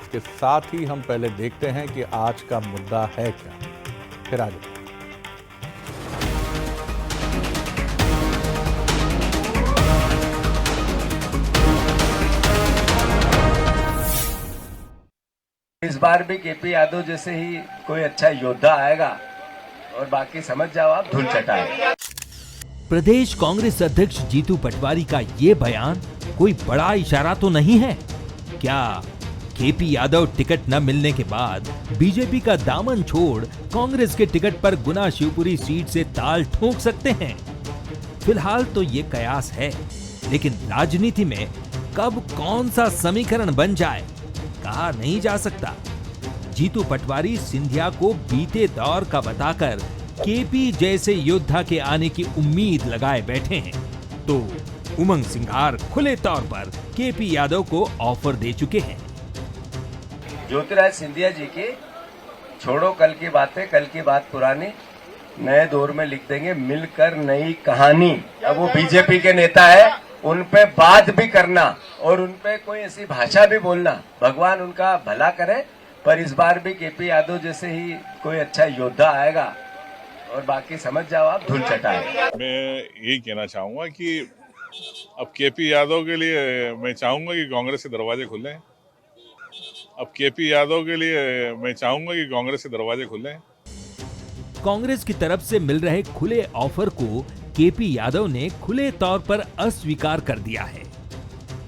इसके साथ ही हम पहले देखते हैं कि आज का मुद्दा है क्या, फिर आगे। इस बार भी केपी यादव जैसे ही कोई अच्छा योद्धा आएगा और बाकी समझ जाओ आप धूल चटाए। प्रदेश कांग्रेस अध्यक्ष जीतू पटवारी का ये बयान कोई बड़ा इशारा तो नहीं है क्या? केपी यादव टिकट न मिलने के बाद बीजेपी का दामन छोड़ कांग्रेस के टिकट पर गुना शिवपुरी सीट से ताल ठोक सकते हैं? फिलहाल तो ये कयास है, लेकिन राजनीति में कब कौन सा समीकरण बन जाए कहा नहीं जा सकता। जीतू पटवारी सिंधिया को बीते दौर का बताकर केपी जैसे योद्धा के आने की उम्मीद लगाए बैठे हैं, तो उमंग सिंघार खुले तौर पर केपी यादव को ऑफर दे चुके हैं। ज्योतिराज सिंधिया जी की छोड़ो कल की बातें, कल की बात पुरानी, नए दौर में लिख देंगे मिलकर नई कहानी। अब वो बीजेपी के नेता है, उन पे बात भी करना और उन पे कोई ऐसी भाषा भी बोलना, भगवान उनका भला करे। पर इस बार भी केपी यादव जैसे ही कोई अच्छा योद्धा आएगा और बाकी समझ जाओ आप धूल चटाए। मैं यही कहना चाहूंगा कि अब केपी यादव के लिए मैं चाहूंगा कि कांग्रेस के दरवाजे खुले। अब केपी यादव के लिए मैं चाहूंगा कि कांग्रेस के दरवाजे खुले। कांग्रेस की तरफ से मिल रहे खुले ऑफर को केपी यादव ने खुले तौर पर अस्वीकार कर दिया है।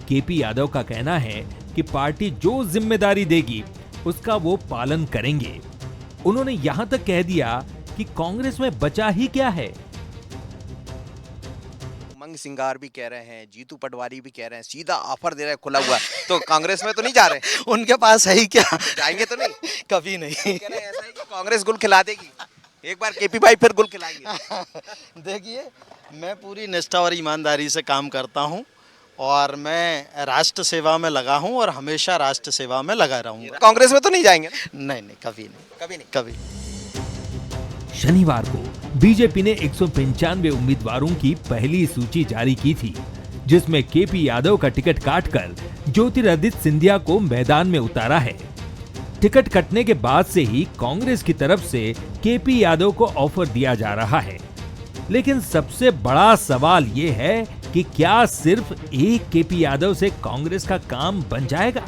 केपी यादव का कहना है कि पार्टी जो जिम्मेदारी देगी उसका वो पालन करेंगे। उन्होंने यहां तक कह दिया कि कांग्रेस में बचा ही क्या है। उमंग सिंघार भी कह रहे हैं, जीतू पटवारी भी कह रहे हैं, सीधा ऑफर दे रहे हैं खुला हुआ, तो कांग्रेस में तो नहीं जा रहे? उनके पास है ही क्या? जाएंगे तो नहीं? कभी नहीं। कह रहे हैं ऐसा है कि कांग्रेस गुल खिला देगी, एक बार केपी भाई फिर गुल खिलाएंगे। देखिए, मैं पूरी निष्ठा और ईमानदारी से काम करता हूं और मैं राष्ट्र सेवा में लगा हूं और हमेशा राष्ट्र सेवा में लगा रहूंगा। कांग्रेस में तो नहीं जाएंगे? नहीं, कभी नहीं, कभी नहीं। कभी। शनिवार को बीजेपी ने 195 उम्मीदवारों की पहली सूची जारी की थी, जिसमें केपी यादव का टिकट काटकर ज्योतिरादित्य सिंधिया को मैदान में उतारा है। टिकट कटने के बाद से ही कांग्रेस की तरफ से केपी यादव को ऑफर दिया जा रहा है, लेकिन सबसे बड़ा सवाल ये है कि क्या सिर्फ एक केपी यादव से कांग्रेस का काम बन जाएगा?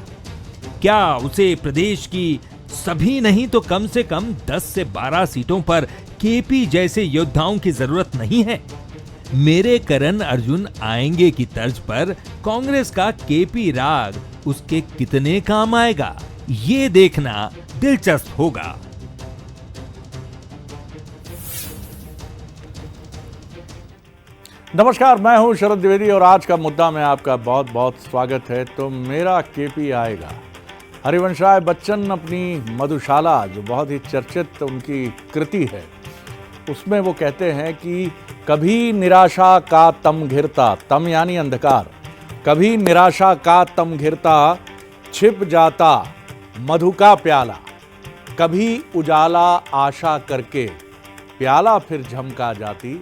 क्या उसे प्रदेश की सभी नहीं तो कम से कम 10 से 12 सीटों पर केपी जैसे योद्धाओं की जरूरत नहीं है? मेरे करण अर्जुन आएंगे की तर्ज पर कांग्रेस का केपी राग उसके कितने काम आएगा, ये देखना दिलचस्प होगा। नमस्कार, मैं हूं शरद द्विवेदी और आज का मुद्दा में आपका बहुत बहुत स्वागत है। तो मेरा केपी आएगा। हरिवंश राय बच्चन अपनी मधुशाला, जो बहुत ही चर्चित उनकी कृति है, उसमें वो कहते हैं कि कभी निराशा का तम घिरता, तम यानी अंधकार, कभी निराशा का तम घिरता, छिप जाता मधु का प्याला, कभी उजाला आशा करके प्याला फिर झमका जाती,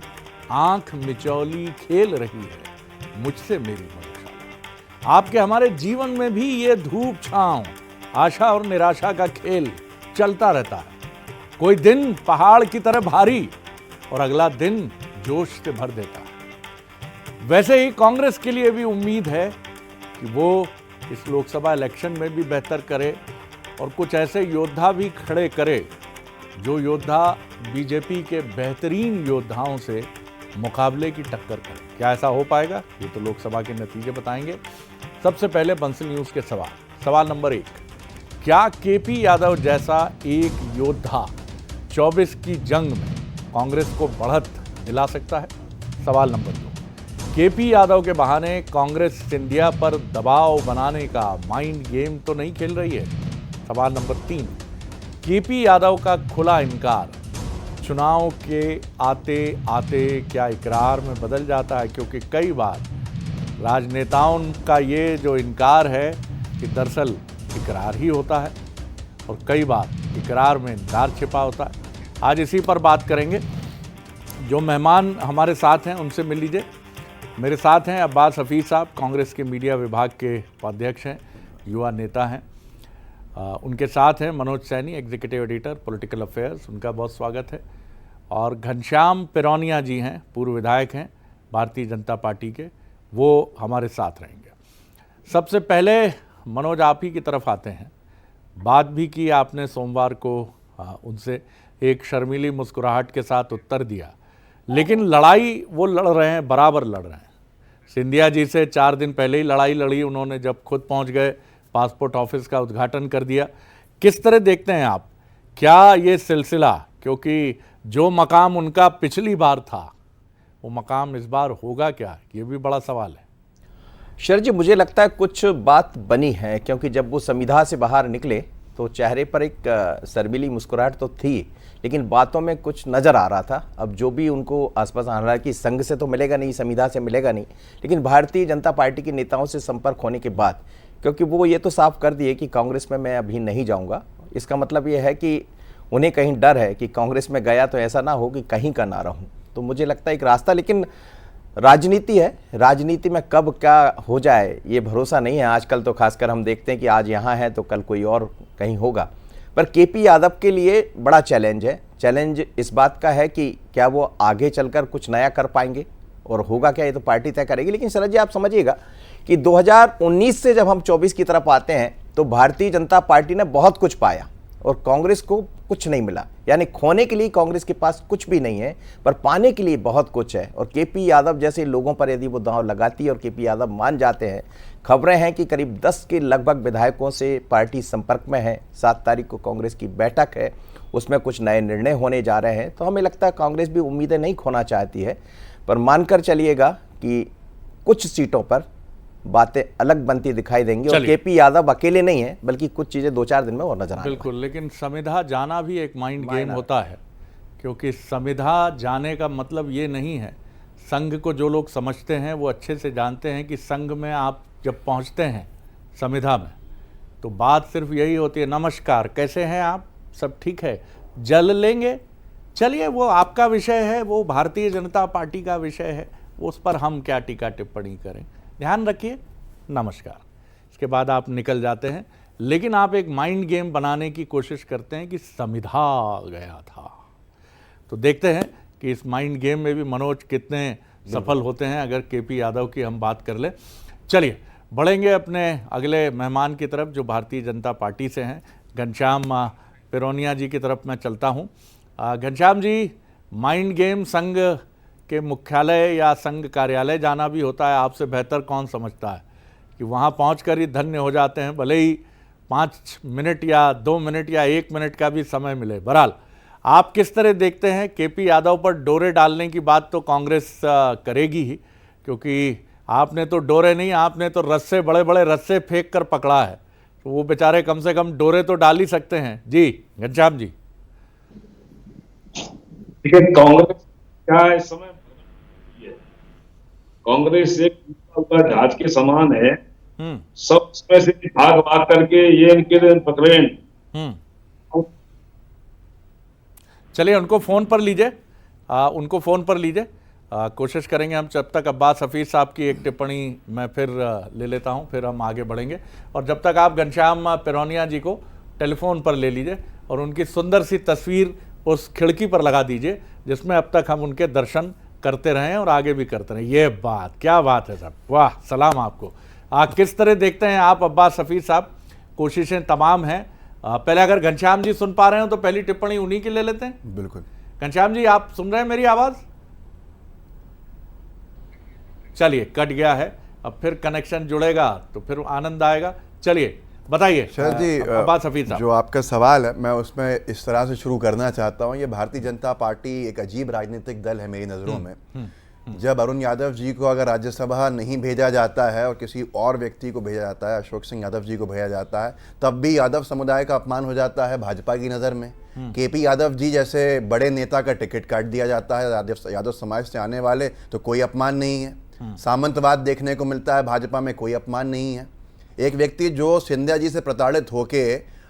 आंख मिचौली खेल रही है मुझसे मेरी मधुशाला। आपके हमारे जीवन में भी ये धूप छांव, आशा और निराशा का खेल चलता रहता है। कोई दिन पहाड़ की तरह भारी और अगला दिन जोश से भर देता है। वैसे ही कांग्रेस के लिए भी उम्मीद है कि वो इस लोकसभा इलेक्शन में भी बेहतर करे और कुछ ऐसे योद्धा भी खड़े करे जो योद्धा बीजेपी के बेहतरीन योद्धाओं से मुकाबले की टक्कर करे। क्या ऐसा हो पाएगा? ये तो लोकसभा के नतीजे बताएंगे। सबसे पहले बंसल न्यूज के सवाल नंबर 1, क्या केपी यादव जैसा एक योद्धा 24 की जंग में कांग्रेस को बढ़त दिला सकता है? सवाल नंबर 2, केपी यादव के बहाने कांग्रेस सिंधिया पर दबाव बनाने का माइंड गेम तो नहीं खेल रही है? सवाल नंबर 3, केपी यादव का खुला इनकार चुनाव के आते आते क्या इकरार में बदल जाता है? क्योंकि कई बार राजनेताओं का ये जो इनकार है कि दरअसल इकरार ही होता है और कई बार इकरार में इनकार छिपा होता है। आज इसी पर बात करेंगे। जो मेहमान हमारे साथ हैं उनसे मिल लीजिए। मेरे साथ हैं अब्बास हफीज साहब, कांग्रेस के मीडिया विभाग के उपाध्यक्ष हैं, युवा नेता हैं। उनके साथ हैं Manoj Saini, executive editor political affairs, उनका बहुत स्वागत है। और घनश्याम पिरोनिया जी हैं, पूर्व विधायक हैं भारतीय जनता पार्टी के, वो हमारे साथ रहेंगे। सबसे पहले मनोज आप ही की तरफ आते हैं। बात भी की आपने सोमवार को उनसे, एक शर्मीली मुस्कुराहट के साथ उत्तर दिया, लेकिन लड़ाई वो लड़ रहे हैं, बराबर लड़ रहे हैं। सिंधिया जी से 4 दिन पहले ही लड़ाई लड़ी उन्होंने, जब खुद पहुंच गए, पासपोर्ट ऑफिस का उद्घाटन कर दिया। किस तरह देखते हैं आप, क्या ये सिलसिला, क्योंकि जो मकाम उनका पिछली बार था वो मकाम इस बार होगा क्या, ये भी बड़ा सवाल है। शरद जी, मुझे लगता है कुछ बात बनी है, क्योंकि जब वो संविधा से बाहर निकले तो चेहरे पर एक शर्मीली मुस्कुराहट तो थी, लेकिन बातों में कुछ नज़र आ रहा था। अब जो भी उनको आसपास आ रहा है कि संघ से तो मिलेगा नहीं, संविधा से मिलेगा नहीं, लेकिन भारतीय जनता पार्टी के नेताओं से संपर्क होने के बाद, क्योंकि वो ये तो साफ कर दिए कि कांग्रेस में मैं अभी नहीं जाऊंगा, इसका मतलब ये है कि उन्हें कहीं डर है कि कांग्रेस में गया तो ऐसा ना हो कि कहीं का ना रहूं। तो मुझे लगता है एक रास्ता, लेकिन राजनीति है, राजनीति में कब क्या हो जाए ये भरोसा नहीं है। आजकल तो खासकर हम देखते हैं कि आज यहाँ है तो कल कोई और कहीं होगा। पर केपी यादव के लिए बड़ा चैलेंज है। चैलेंज इस बात का है कि क्या वो आगे चलकर कुछ नया कर पाएंगे और होगा क्या, ये तो पार्टी तय करेगी। लेकिन शरद जी, आप समझिएगा कि 2019 से जब हम 24 की तरफ आते हैं तो भारतीय जनता पार्टी ने बहुत कुछ पाया और कांग्रेस को कुछ नहीं मिला। यानी खोने के लिए कांग्रेस के पास कुछ भी नहीं है, पर पाने के लिए बहुत कुछ है। और केपी यादव जैसे लोगों पर यदि वो दांव लगाती है और केपी यादव मान जाते हैं, खबरें हैं कि करीब 10 के लगभग विधायकों से पार्टी संपर्क में है। 7 तारीख को कांग्रेस की बैठक है, उसमें कुछ नए निर्णय होने जा रहे हैं। तो हमें लगता है कांग्रेस भी उम्मीदें नहीं खोना चाहती है, पर मानकर चलिएगा कि कुछ सीटों पर बातें अलग बनती दिखाई देंगी। और केपी यादव अकेले नहीं है, बल्कि कुछ चीजें 2-4 दिन में और नजर आएंगी। बिल्कुल, लेकिन संविधा जाना भी एक माइंड गेम होता है, क्योंकि संविधा जाने का मतलब ये नहीं है, संघ को जो लोग समझते हैं वो अच्छे से जानते हैं कि संघ में आप जब पहुंचते हैं संविधा में, तो बात सिर्फ यही होती है, नमस्कार कैसे हैं आप, सब ठीक है, जल लेंगे, चलिए वो आपका विषय है, वो भारतीय जनता पार्टी का विषय है, उस पर हम क्या टीका टिप्पणी करें, ध्यान रखिए, नमस्कार। इसके बाद आप निकल जाते हैं। लेकिन आप एक माइंड गेम बनाने की कोशिश करते हैं कि संविधा गया था। तो देखते हैं कि इस माइंड गेम में भी मनोज कितने सफल होते हैं, अगर केपी यादव की हम बात कर ले। चलिए बढ़ेंगे अपने अगले मेहमान की तरफ, जो भारतीय जनता पार्टी से हैं, घनश्याम पिरोनिया जी की तरफ मैं चलता हूं। घनश्याम जी, माइंड गेम संघ के मुख्यालय या संघ कार्यालय जाना भी होता है, आपसे बेहतर कौन समझता है कि वहाँ पहुंचकर ही धन्य हो जाते हैं, भले ही 5 मिनट या 2 मिनट या 1 मिनट का भी समय मिले। बहरहाल आप किस तरह देखते हैं, केपी यादव पर डोरे डालने की बात तो कांग्रेस करेगी ही, क्योंकि आपने तो डोरे नहीं, आपने तो रस्से, बड़े बड़े रस्से फेंक कर पकड़ा है, तो वो बेचारे कम से कम डोरे तो डाल ही सकते हैं। जी घनश्याम जी। देखिए, कांग्रेस क्या इस समय कांग्रेस एक जहाज के समान है, सब इसमें से भाग भाग करके ये इनके पकड़े। चलिए उनको फोन पर लीजिए, उनको फोन पर लीजिए, कोशिश करेंगे हम। जब तक अब्बास हफीज साहब की एक टिप्पणी मैं फिर ले लेता हूं, फिर हम आगे बढ़ेंगे। और जब तक आप घनश्याम पिरोनिया जी को टेलीफोन पर ले लीजिए और उनकी सुंदर सी तस्वीर उस खिड़की पर लगा दीजिए जिसमें अब तक हम उनके दर्शन करते रहे और आगे भी करते रहे। ये बात, क्या बात है साहब, वाह, सलाम आपको। किस तरह देखते हैं आप अब्बास हफीज साहब, कोशिशें तमाम हैं। पहले अगर घनश्याम जी सुन पा रहे हो तो पहली टिप्पणी उन्हीं की ले लेते हैं। बिल्कुल। घनश्याम जी, आप सुन रहे हैं मेरी आवाज? चलिए, कट गया है, अब फिर कनेक्शन जुड़ेगा तो फिर आनंद आएगा। चलिए बताइए शरद जी, अब्बास हफीज साहब, जो आपका सवाल है मैं उसमें इस तरह से शुरू करना चाहता हूं। ये भारतीय जनता पार्टी एक अजीब राजनीतिक दल है मेरी नज़रों में। जब अरुण यादव जी को अगर राज्यसभा नहीं भेजा जाता है और किसी और व्यक्ति को भेजा जाता है, अशोक सिंह यादव जी को भेजा जाता है, तब भी यादव समुदाय का अपमान हो जाता है भाजपा की नज़र में। केपी यादव जी जैसे बड़े नेता का टिकट काट दिया जाता है यादव समाज से आने वाले, तो कोई अपमान नहीं है। सामंतवाद देखने को मिलता है भाजपा में, कोई अपमान नहीं है। एक व्यक्ति जो सिंधिया जी से प्रताड़ित होके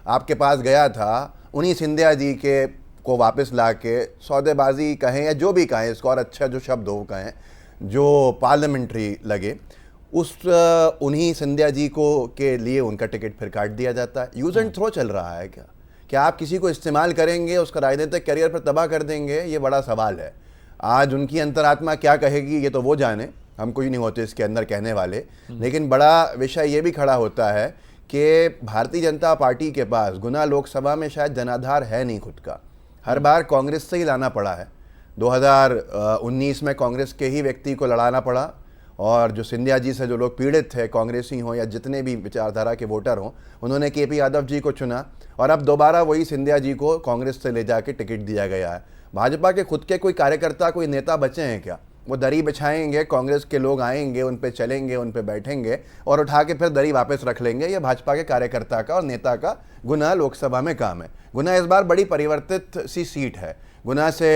आपके पास गया था, उन्हीं सिंधिया जी के को वापस लाके सौदेबाजी कहें या जो भी कहें, इसको और अच्छा जो शब्द हो कहें, जो पार्लियामेंट्री लगे, उन्हीं सिंधिया जी को के लिए उनका टिकट फिर काट दिया जाता है। यूज एंड थ्रो चल रहा है क्या आप किसी को इस्तेमाल करेंगे, उसका राजनीतिक करियर पर तबाह कर देंगे, ये बड़ा सवाल है। आज उनकी अंतरात्मा क्या कहेगी ये तो वो जाने, हम कोई नहीं होते इसके अंदर कहने वाले। लेकिन बड़ा विषय ये भी खड़ा होता है कि भारतीय जनता पार्टी के पास गुना लोकसभा में शायद जनाधार है नहीं खुद का, हर बार कांग्रेस से ही लाना पड़ा है। 2019 में कांग्रेस के ही व्यक्ति को लड़ाना पड़ा, और जो सिंधिया जी से जो लोग पीड़ित थे, कांग्रेसी हों या जितने भी विचारधारा के वोटर हों, उन्होंने केपी यादव जी को चुना, और अब दोबारा वही सिंधिया जी को कांग्रेस से ले जाके टिकट दिया गया है। भाजपा के खुद के कोई कार्यकर्ता, कोई नेता बचे हैं क्या? वो दरी बिछाएंगे, कांग्रेस के लोग आएंगे, उन पे चलेंगे, उन पे बैठेंगे और उठा के फिर दरी वापस रख लेंगे। ये भाजपा के कार्यकर्ता का और नेता का गुना लोकसभा में काम है। गुना इस बार बड़ी परिवर्तित सी सीट है। गुना से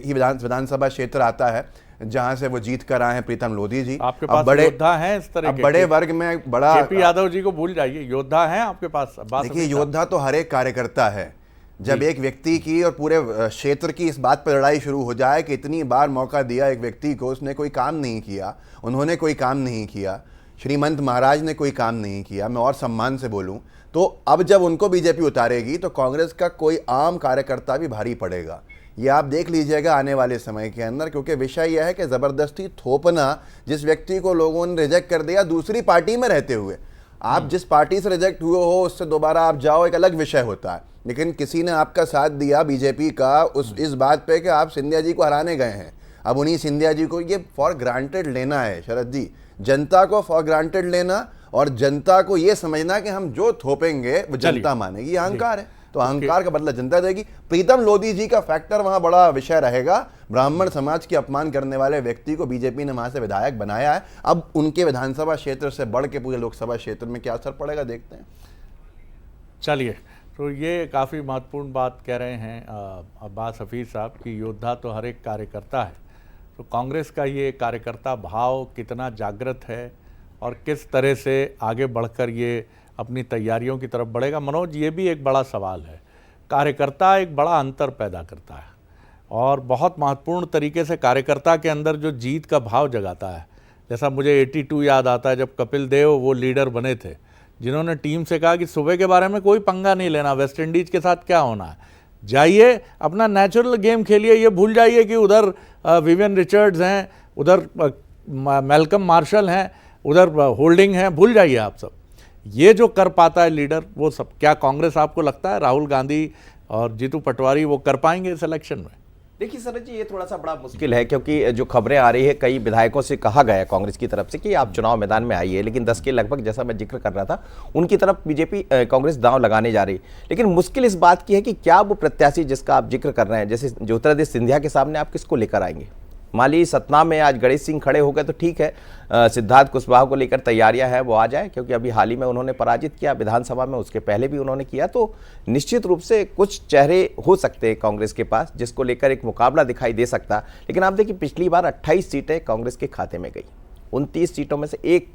ही विधानसभा क्षेत्र आता है जहां से वो जीत कर आए हैं प्रीतम लोधी जी। आपके पास बड़े योद्धा हैं इस तरह के, बड़े वर्ग में बड़ा केपी यादव जी को भूल जाइए, योद्धा हैं आपके पास। देखिए, योद्धा तो हर एक कार्यकर्ता है। जब एक व्यक्ति की और पूरे क्षेत्र की इस बात पर लड़ाई शुरू हो जाए कि इतनी बार मौका दिया एक व्यक्ति को, उसने कोई काम नहीं किया, उन्होंने कोई काम नहीं किया, श्रीमंत महाराज ने कोई काम नहीं किया, मैं और सम्मान से बोलूं, तो अब जब उनको बीजेपी उतारेगी तो कांग्रेस का कोई आम कार्यकर्ता भी भारी पड़ेगा। ये आप देख लीजिएगा आने वाले समय के अंदर, क्योंकि विषय यह है कि ज़बरदस्ती थोपना, जिस व्यक्ति को लोगों ने रिजेक्ट कर दिया दूसरी पार्टी में रहते हुए, आप जिस पार्टी से रिजेक्ट हुए हो उससे दोबारा आप जाओ, एक अलग विषय होता है। लेकिन किसी ने आपका साथ दिया बीजेपी का इस बात पे कि आप सिंधिया जी को हराने गए हैं। अब उन्हीं सिंधिया जी को ये फॉर ग्रांटेड लेना है शरद जी, जनता को फॉर ग्रांटेड लेना और जनता को ये समझना कि हम जो थोपेंगे वो जनता मानेगी। ये अहंकार है, तो अहंकार का बदला जनता देगी। प्रीतम लोधी जी का फैक्टर वहां बड़ा विषय रहेगा। ब्राह्मण समाज के अपमान करने वाले व्यक्ति को बीजेपी ने वहां से विधायक बनाया है। अब उनके विधानसभा क्षेत्र से बढ़ के पूरे लोकसभा क्षेत्र में क्या असर पड़ेगा देखते हैं। चलिए, तो ये काफ़ी महत्वपूर्ण बात कह रहे हैं अब्बास हफीज़ साहब कि योद्धा तो हर एक कार्यकर्ता है। तो कांग्रेस का ये कार्यकर्ता भाव कितना जागृत है और किस तरह से आगे बढ़कर ये अपनी तैयारियों की तरफ बढ़ेगा, मनोज, ये भी एक बड़ा सवाल है। कार्यकर्ता एक बड़ा अंतर पैदा करता है और बहुत महत्वपूर्ण तरीके से कार्यकर्ता के अंदर जो जीत का भाव जगाता है। जैसा मुझे 82 याद आता है, जब कपिल देव वो लीडर बने थे, जिन्होंने टीम से कहा कि सुबह के बारे में कोई पंगा नहीं लेना, वेस्ट इंडीज़ के साथ क्या होना है, जाइए अपना नेचुरल गेम खेलिए, ये भूल जाइए कि उधर विवियन रिचर्ड्स हैं, उधर मैल्कम मार्शल हैं, उधर होल्डिंग हैं, भूल जाइए आप सब। ये जो कर पाता है लीडर, वो सब क्या कांग्रेस, आपको लगता है राहुल गांधी और जीतू पटवारी वो कर पाएंगे इस इलेक्शन में? देखिए सर जी, ये थोड़ा सा बड़ा मुश्किल है, क्योंकि जो खबरें आ रही है, कई विधायकों से कहा गया है कांग्रेस की तरफ से कि आप चुनाव मैदान में आइए, लेकिन 10 के लगभग, जैसा मैं जिक्र कर रहा था, उनकी तरफ बीजेपी कांग्रेस दांव लगाने जा रही। लेकिन मुश्किल इस बात की है कि क्या वो प्रत्याशी जिसका आप जिक्र कर रहे हैं, जैसे ज्योतिरादित्य सिंधिया के सामने आप किसको लेकर आएंगे? मान लीजिए सतना में आज गणेश सिंह खड़े हो गए तो ठीक है, सिद्धार्थ कुशवाहा को लेकर तैयारियां हैं, वो आ जाए, क्योंकि अभी हाल ही में उन्होंने पराजित किया विधानसभा में, उसके पहले भी उन्होंने किया। तो निश्चित रूप से कुछ चेहरे हो सकते हैं कांग्रेस के पास जिसको लेकर एक मुकाबला दिखाई दे सकता। लेकिन आप देखिए, पिछली बार 28 सीटें कांग्रेस के खाते में गई, 29 सीटों में से एक,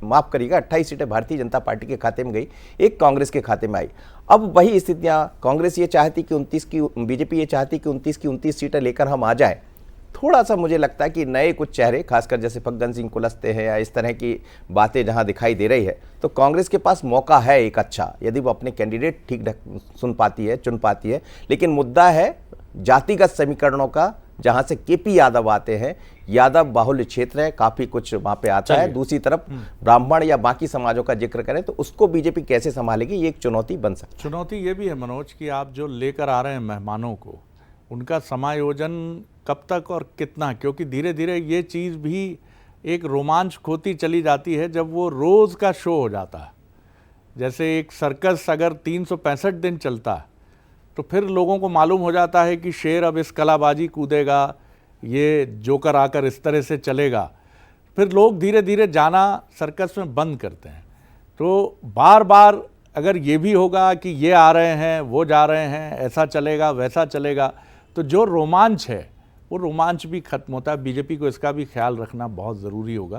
माफ करिएगा, 28 सीटें भारतीय जनता पार्टी के खाते में गई, एक कांग्रेस के खाते में आई। अब वही स्थितियां, कांग्रेस ये चाहती कि 29 की, बीजेपी ये चाहती कि 29 की 29 सीटें लेकर हम आ जाए। थोड़ा सा मुझे लगता है कि नए कुछ चेहरे, खासकर जैसे फग्गन सिंह कुलस्ते हैं या इस तरह की बातें जहां दिखाई दे रही है, तो कांग्रेस के पास मौका है एक अच्छा, यदि वो अपने कैंडिडेट ठीक चुन पाती है। लेकिन मुद्दा है जातिगत समीकरणों का, जहां से केपी यादव आते हैं, यादव बाहुल्य क्षेत्र है, काफी कुछ वहां पे आता है। दूसरी तरफ ब्राह्मण या बाकी समाजों का जिक्र करें तो उसको बीजेपी कैसे संभालेगी, ये एक चुनौती बन सकती है। चुनौती ये भी है मनोज कि आप जो लेकर आ रहे हैं मेहमानों को, उनका समायोजन कब तक और कितना, क्योंकि धीरे धीरे ये चीज़ भी एक रोमांच खोती चली जाती है जब वो रोज़ का शो हो जाता है। जैसे एक सर्कस अगर 365 दिन चलता है तो फिर लोगों को मालूम हो जाता है कि शेर अब इस कलाबाजी कूदेगा, ये जोकर आकर इस तरह से चलेगा, फिर लोग धीरे धीरे जाना सर्कस में बंद करते हैं। तो बार बार अगर ये भी होगा कि ये आ रहे हैं, वो जा रहे हैं, ऐसा चलेगा वैसा चलेगा, तो जो रोमांच है वो रोमांच भी खत्म होता है। बीजेपी को इसका भी ख्याल रखना बहुत ज़रूरी होगा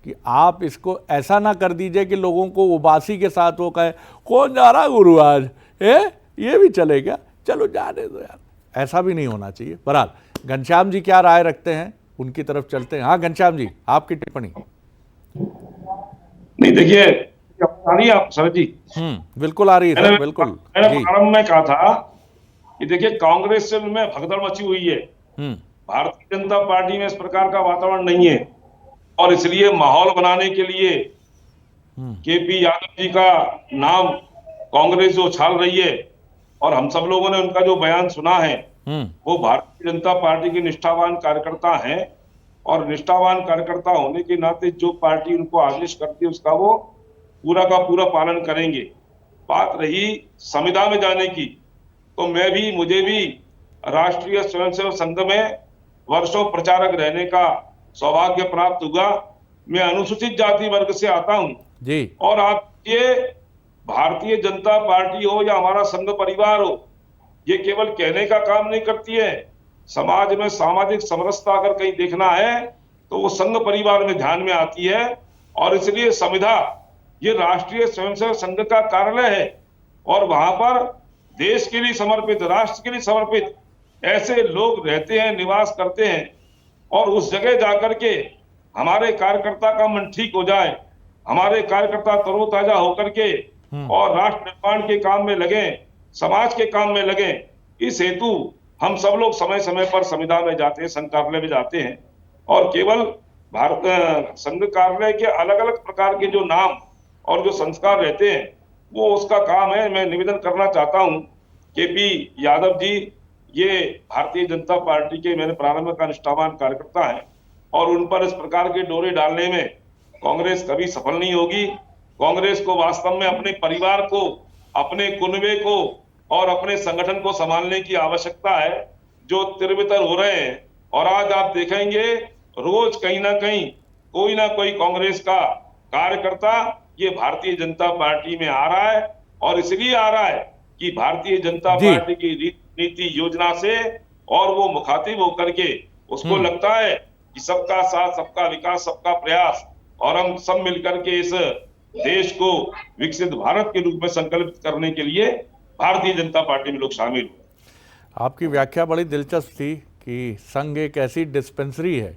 कि आप इसको ऐसा ना कर दीजिए कि लोगों को उबासी के साथ वो कहे कौन जा रहा गुरु आज, ये भी चलेगा, चलो जाने दो यार, ऐसा भी नहीं होना चाहिए। बहरहाल घनश्याम जी क्या राय रखते हैं, उनकी तरफ चलते हैं। हाँ घनश्याम जी, आपकी टिप्पणी। नहीं देखिए, आ रही है आप शरद जी? बिल्कुल आ रही है सर, बिल्कुल मैंने जी। प्रारंभ में कहा था कि देखिए कांग्रेस से में भगदड़ मची हुई है, भारतीय जनता पार्टी में इस प्रकार का वातावरण नहीं है, और इसलिए माहौल बनाने के लिए केपी यादव जी का नाम कांग्रेस जो उछाल रही है, और हम सब लोगों ने उनका जो बयान सुना है, वो भारतीय जनता पार्टी के निष्ठावान कार्यकर्ता हैं, और निष्ठावान कार्यकर्ता होने के नाते जो पार्टी उनको आदेश करती है उसका वो पूरा का पूरा पालन करेंगे। बात रही संविदा में जाने की, तो मुझे भी राष्ट्रीय स्वयंसेवक संघ में वर्षों प्रचारक रहने का सौभाग्य प्राप्त हुआ। मैं अनुसूचित जाति वर्ग से आता हूं जी। और आप ये भारतीय जनता पार्टी हो या हमारा संघ परिवार हो, ये केवल कहने का काम नहीं करती है। समाज में सामाजिक समरसता अगर कहीं देखना है तो वो संघ परिवार में ध्यान में आती है, और इसलिए संविदा ये राष्ट्रीय स्वयंसेवक संघ का कार्यालय है, और वहां पर देश के लिए समर्पित, राष्ट्र के लिए समर्पित ऐसे लोग रहते हैं, निवास करते हैं, और उस जगह जाकर के हमारे कार्यकर्ता का मन ठीक हो जाए, हमारे कार्यकर्ता तरोताजा होकर के और राष्ट्र निर्माण के काम में लगे, समाज के काम में लगे। इस हेतु हम सब लोग समय समय पर संविदा में जाते हैं, संघ कार्यालय में जाते हैं, और केवल भारत संघ कार्यालय के अलग अलग प्रकार के जो नाम और जो संस्कार रहते हैं वो उसका काम है। मैं निवेदन करना चाहता हूं, केपी यादव जी ये भारतीय जनता पार्टी के मैंने प्रारंभ का निष्ठावान कार्यकर्ता हैं, और उन पर इस प्रकार के डोरे डालने में कांग्रेस कभी सफल नहीं होगी। कांग्रेस को वास्तव में अपने परिवार को, अपने कुनबे को और अपने संगठन को संभालने की आवश्यकता है, जो तिरबितर हो रहे हैं। और आज आप देखेंगे रोज कहीं ना कोई कांग्रेस का कार्यकर्ता ये भारतीय जनता पार्टी में आ रहा है, और इसलिए आ रहा है कि भारतीय जनता पार्टी की नीति योजना से और वो मुखातिब होकर के उसको लगता है कि सबका साथ, सबका विकास, सबका प्रयास, और हम सब मिलकर के इस देश को विकसित भारत के रूप में संकल्पित करने के लिए भारतीय जनता पार्टी में लोग शामिल हुए। आपकी व्याख्या बड़ी दिलचस्प थी कि संघ एक ऐसी डिस्पेंसरी है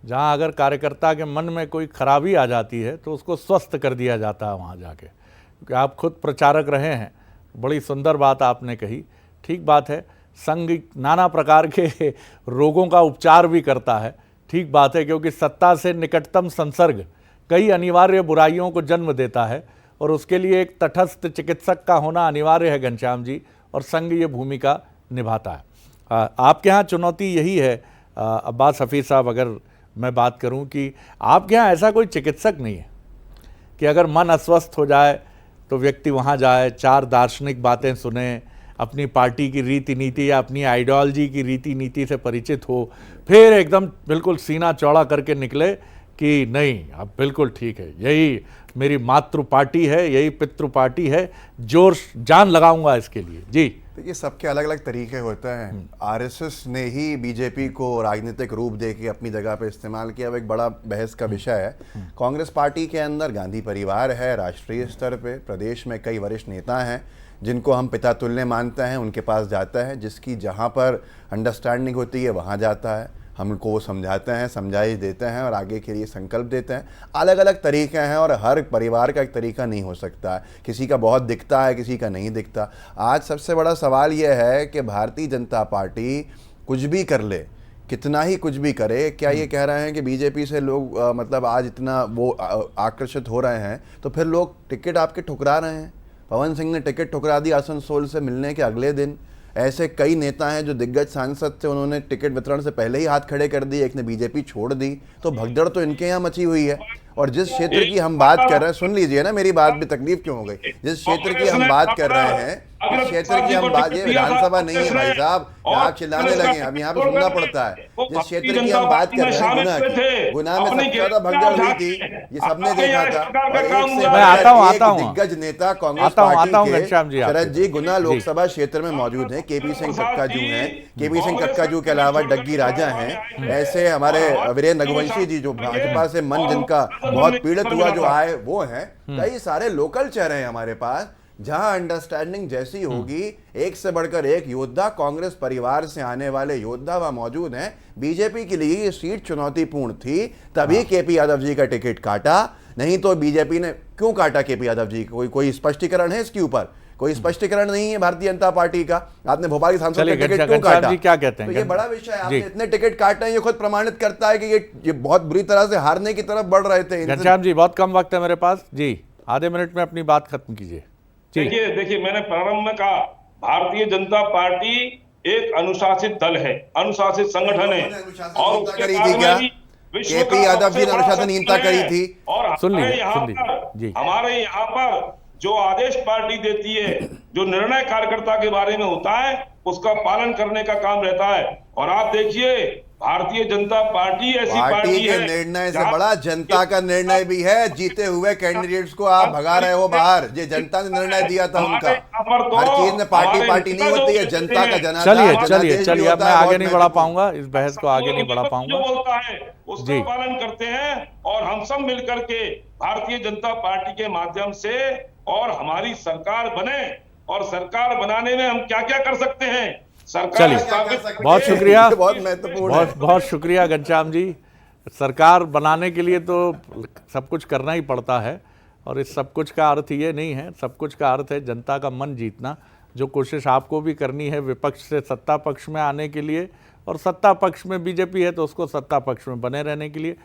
जहां अगर कार्यकर्ता के मन में कोई खराबी आ जाती है तो उसको स्वस्थ कर दिया जाता है वहां जाके, क्योंकि आप खुद प्रचारक रहे हैं। बड़ी सुंदर बात आपने कही, ठीक बात है। संघ नाना प्रकार के रोगों का उपचार भी करता है, ठीक बात है, क्योंकि सत्ता से निकटतम संसर्ग कई अनिवार्य बुराइयों को जन्म देता है, और उसके लिए एक तटस्थ चिकित्सक का होना अनिवार्य है घनश्याम जी, और संघ ये भूमिका निभाता है। आपके यहाँ चुनौती यही है अब्बास हफीज साहब, अगर मैं बात करूं कि आपके यहाँ ऐसा कोई चिकित्सक नहीं है कि अगर मन अस्वस्थ हो जाए तो व्यक्ति वहाँ जाए, चार दार्शनिक बातें सुने, अपनी पार्टी की रीति नीति या अपनी आइडियोलॉजी की रीति नीति से परिचित हो, फिर एकदम बिल्कुल सीना चौड़ा करके निकले कि नहीं अब बिल्कुल ठीक है, यही मेरी मातृ पार्टी है, यही पितृ पार्टी है, जोर जान लगाऊंगा इसके लिए। जी देखिए, सबके अलग अलग तरीके होते हैं। आरएसएस ने ही बीजेपी को राजनीतिक रूप दे के अपनी जगह पे इस्तेमाल किया, वो एक बड़ा बहस का विषय है। कांग्रेस पार्टी के अंदर गांधी परिवार है, राष्ट्रीय स्तर पे प्रदेश में कई वरिष्ठ नेता हैं जिनको हम पिता तुल्य मानते हैं, उनके पास जाता है, जिसकी जहाँ पर अंडरस्टैंडिंग होती है वहाँ जाता है, हम उनको वो समझाते हैं, समझाइश देते हैं और आगे के लिए संकल्प देते हैं। अलग अलग तरीके हैं और हर परिवार का एक तरीका नहीं हो सकता है, किसी का बहुत दिखता है, किसी का नहीं दिखता। आज सबसे बड़ा सवाल यह है कि भारतीय जनता पार्टी कुछ भी कर ले, कितना ही कुछ भी करे, क्या ये कह रहे हैं कि बीजेपी से लोग मतलब आज इतना वो आकर्षित हो रहे हैं तो फिर लोग टिकट आपके ठुकरा रहे हैं। पवन सिंह ने टिकट ठुकरा दी आसनसोल से मिलने के अगले दिन। ऐसे कई नेता हैं जो दिग्गज सांसद थे, उन्होंने टिकट वितरण से पहले ही हाथ खड़े कर दिए, एक ने बीजेपी छोड़ दी। तो भगदड़ तो इनके यहाँ मची हुई है। और जिस क्षेत्र की हम बात कर रहे हैं, सुन लीजिए ना मेरी बात भी, तकलीफ क्यों हो गई, जिस क्षेत्र की हम बात कर रहे हैं, इस क्षेत्र की हम बात, ये विधानसभा नहीं है भाई साहब, आप चिल्लाने लगे, अब यहाँ पे सुनना पड़ता है। जिस क्षेत्र की हम बात कर रहे हैं गुना की, गुना में सबसे ज्यादा भगदड़ हुई थी, ये सबने देखा था। और एक से बढ़कर एक दिग्गज नेता कांग्रेस पार्टी के शरद जी गुना लोकसभा क्षेत्र में मौजूद है। केपी सिंह कक्काजू हैं, केपी सिंह कक्काजू के अलावा डग्गी राजा हैं, ऐसे हमारे वीरेंद्र रघुवंशी जी जो भाजपा से मन जिनका बहुत पीड़ित हुआ जो आए वो हैं। कई सारे लोकल चेहरे हैं हमारे पास, जहां अंडरस्टैंडिंग जैसी होगी, एक से बढ़कर एक योद्धा, कांग्रेस परिवार से आने वाले योद्धा वहां मौजूद हैं। बीजेपी के लिए ये सीट चुनौतीपूर्ण थी, तभी केपी यादव जी का टिकट काटा। नहीं तो बीजेपी ने क्यों काटा केपी यादव जी को? कोई स्पष्टीकरण है इसके ऊपर? कोई स्पष्टीकरण नहीं है भारतीय जनता पार्टी का। आपने भोपाल की सांसद का टिकट क्यों काटा? जी क्या कहते हैं? तो ये बड़ा विषय है। आपने इतने टिकट काटे हैं, ये खुद प्रमाणित करता है कि ये बहुत बुरी तरह से हारने की तरफ बढ़ रहे थे। घनश्याम जी बहुत कम वक्त है मेरे पास जी, आधे मिनट में अपनी बात खत्म कीजिए। देखिए मैंने प्रारंभ में कहा भारतीय जनता पार्टी एक अनुशासित दल है, अनुशासित संगठन है, और उसके बाद में भी केपी यादव जी ने अनुशासनहीनता करी थी। और हमारे यहाँ पर जो आदेश पार्टी देती है, जो निर्णय कार्यकर्ता के बारे में होता है, उसका पालन करने का काम रहता है। और आप देखिए भारतीय जनता पार्टी ऐसी पार्टी के निर्णय से बड़ा जनता का निर्णय भी है। जीते हुए कैंडिडेट्स को आप भगा रहे हो बाहर, ये जनता ने निर्णय दिया था उनका। हर चीज में पार्टी नहीं होती है, जनता का जनादेश। चलिए अब मैं आगे नहीं बढ़ा पाऊंगा, इस बहस को आगे नहीं बढ़ा पाऊंगा। जो बोलता है उसका पालन करते हैं, और हम सब मिलकर के भारतीय जनता पार्टी के माध्यम से और हमारी सरकार बने, और सरकार बनाने में हम क्या क्या कर सकते हैं, सरकार बहुत शुक्रिया, बहुत महत्वपूर्ण, बहुत शुक्रिया घनश्याम जी। सरकार बनाने के लिए तो सब कुछ करना ही पड़ता है, और इस सब कुछ का अर्थ ये नहीं है, सब कुछ का अर्थ है जनता का मन जीतना, जो कोशिश आपको भी करनी है विपक्ष से सत्ता पक्ष में आने के लिए, और सत्ता पक्ष में बीजेपी है तो उसको सत्ता पक्ष में बने रहने के लिए।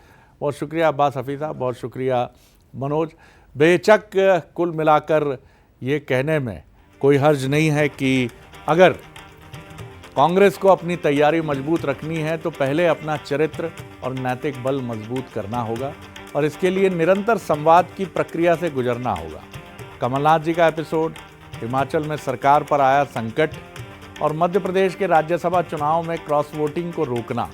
बहुत शुक्रिया अब्बास हफीज़ साहब, बहुत शुक्रिया मनोज। बेशक कुल मिलाकर ये कहने में कोई हर्ज नहीं है कि अगर कांग्रेस को अपनी तैयारी मजबूत रखनी है तो पहले अपना चरित्र और नैतिक बल मजबूत करना होगा, और इसके लिए निरंतर संवाद की प्रक्रिया से गुजरना होगा। कमलनाथ जी का एपिसोड, हिमाचल में सरकार पर आया संकट, और मध्य प्रदेश के राज्यसभा चुनाव में क्रॉस वोटिंग को रोकना।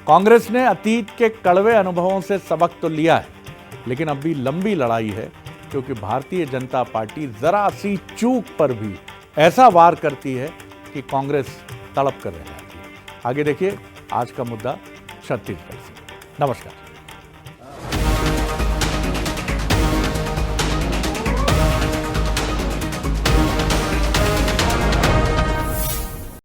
कांग्रेस ने अतीत के कड़वे अनुभवों से सबक तो लिया है, लेकिन अब भी लंबी लड़ाई है, क्योंकि भारतीय जनता पार्टी जरा सी चूक पर भी ऐसा वार करती है कि कांग्रेस तड़प कर रह जाती है। आगे देखिए आज का मुद्दा छत्तीसगढ़ से। नमस्कार।